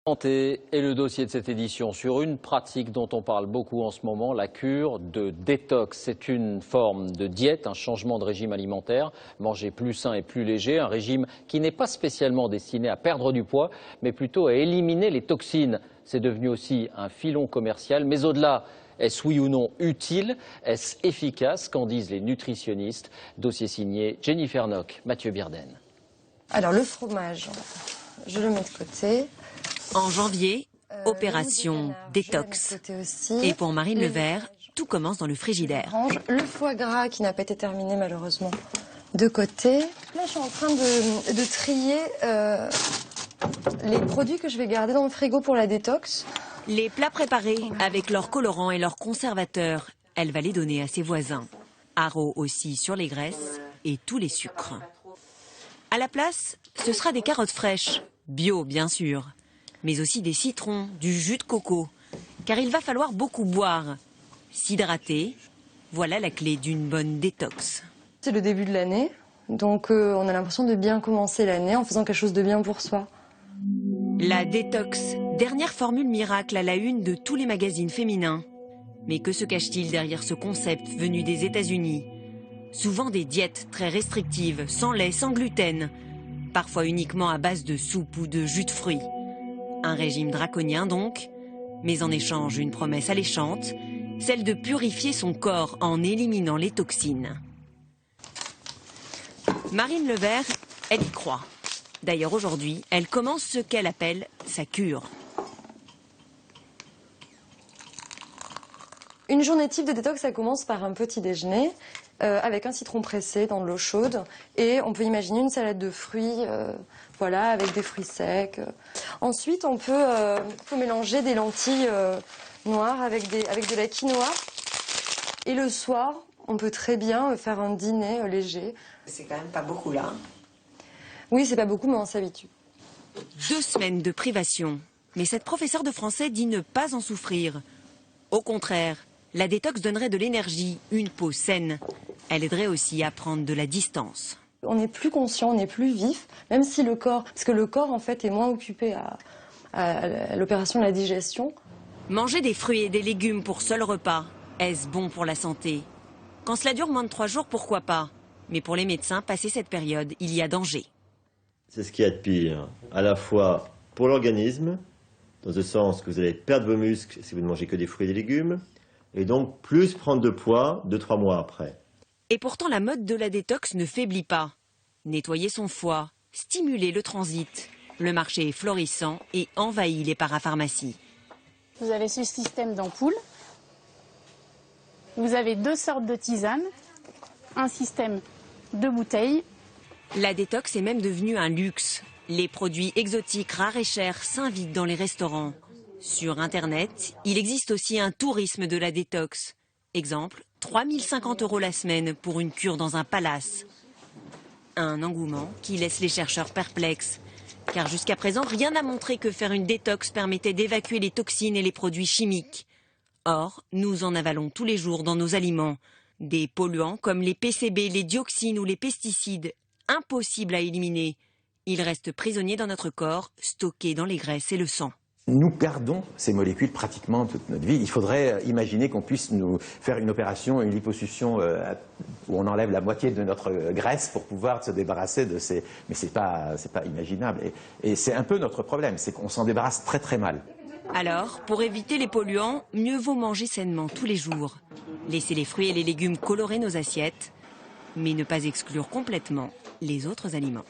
Santé et le dossier de cette édition sur une pratique dont on parle beaucoup en ce moment, la cure de détox. C'est une forme de diète, un changement de régime alimentaire, manger plus sain et plus léger, un régime qui n'est pas spécialement destiné à perdre du poids, mais plutôt à éliminer les toxines. C'est devenu aussi un filon commercial, mais au-delà, est-ce oui ou non utile? Est-ce efficace? Qu'en disent les nutritionnistes? Dossier signé Jennifer Nock, Mathieu Birden. Alors le fromage, je le mets de côté. En janvier, opération détox. Et pour Marine Levert, tout commence dans le frigidaire. Le foie gras qui n'a pas été terminé malheureusement de côté. Là je suis en train de trier les produits que je vais garder dans le frigo pour la détox. Les plats préparés avec leurs colorants et leurs conservateurs, elle va les donner à ses voisins. Haro aussi sur les graisses et tous les sucres. À la place, ce sera des carottes fraîches, bio bien sûr, mais aussi des citrons, du jus de coco, car il va falloir beaucoup boire. S'hydrater, voilà la clé d'une bonne détox. C'est le début de l'année, donc on a l'impression de bien commencer l'année en faisant quelque chose de bien pour soi. La détox, dernière formule miracle à la une de tous les magazines féminins. Mais que se cache-t-il derrière ce concept venu des États-Unis? Souvent des diètes très restrictives, sans lait, sans gluten, parfois uniquement à base de soupe ou de jus de fruits. Un régime draconien donc, mais en échange une promesse alléchante, celle de purifier son corps en éliminant les toxines. Marine Levert, elle y croit. D'ailleurs aujourd'hui, elle commence ce qu'elle appelle sa cure. Une journée type de détox, ça commence par un petit déjeuner avec un citron pressé dans de l'eau chaude et on peut imaginer une salade de fruits, voilà, avec des fruits secs. Ensuite, on peut mélanger des lentilles noires avec de la quinoa. Et le soir, on peut très bien faire un dîner léger. C'est quand même pas beaucoup là. Oui, c'est pas beaucoup, mais on s'habitue. 2 semaines de privation. Mais cette professeure de français dit ne pas en souffrir. Au contraire, la détox donnerait de l'énergie, une peau saine. Elle aiderait aussi à prendre de la distance. On est plus conscient, on est plus vif, même si le corps, parce que le corps en fait est moins occupé à l'opération de la digestion. Manger des fruits et des légumes pour seul repas, est-ce bon pour la santé? Quand cela dure moins de 3 jours, pourquoi pas? Mais pour les médecins, passé cette période, il y a danger. C'est ce qu'il y a de pire, à la fois pour l'organisme, dans le sens que vous allez perdre vos muscles si vous ne mangez que des fruits et des légumes, et donc plus prendre de poids 2-3 mois après. Et pourtant, la mode de la détox ne faiblit pas. Nettoyer son foie, stimuler le transit. Le marché est florissant et envahit les parapharmacies. Vous avez ce système d'ampoules. Vous avez 2 sortes de tisanes, un système de bouteilles. La détox est même devenue un luxe. Les produits exotiques, rares et chers s'invitent dans les restaurants. Sur Internet, il existe aussi un tourisme de la détox. Exemple, 3 050 € la semaine pour une cure dans un palace. Un engouement qui laisse les chercheurs perplexes. Car jusqu'à présent, rien n'a montré que faire une détox permettait d'évacuer les toxines et les produits chimiques. Or, nous en avalons tous les jours dans nos aliments. Des polluants comme les PCB, les dioxines ou les pesticides, impossibles à éliminer. Ils restent prisonniers dans notre corps, stockés dans les graisses et le sang. Nous perdons ces molécules pratiquement toute notre vie. Il faudrait imaginer qu'on puisse nous faire une opération, une liposuction où on enlève la moitié de notre graisse pour pouvoir se débarrasser de ces... Mais c'est pas imaginable. Et c'est un peu notre problème, c'est qu'on s'en débarrasse très très mal. Alors, pour éviter les polluants, mieux vaut manger sainement tous les jours. Laisser les fruits et les légumes colorer nos assiettes, mais ne pas exclure complètement les autres aliments.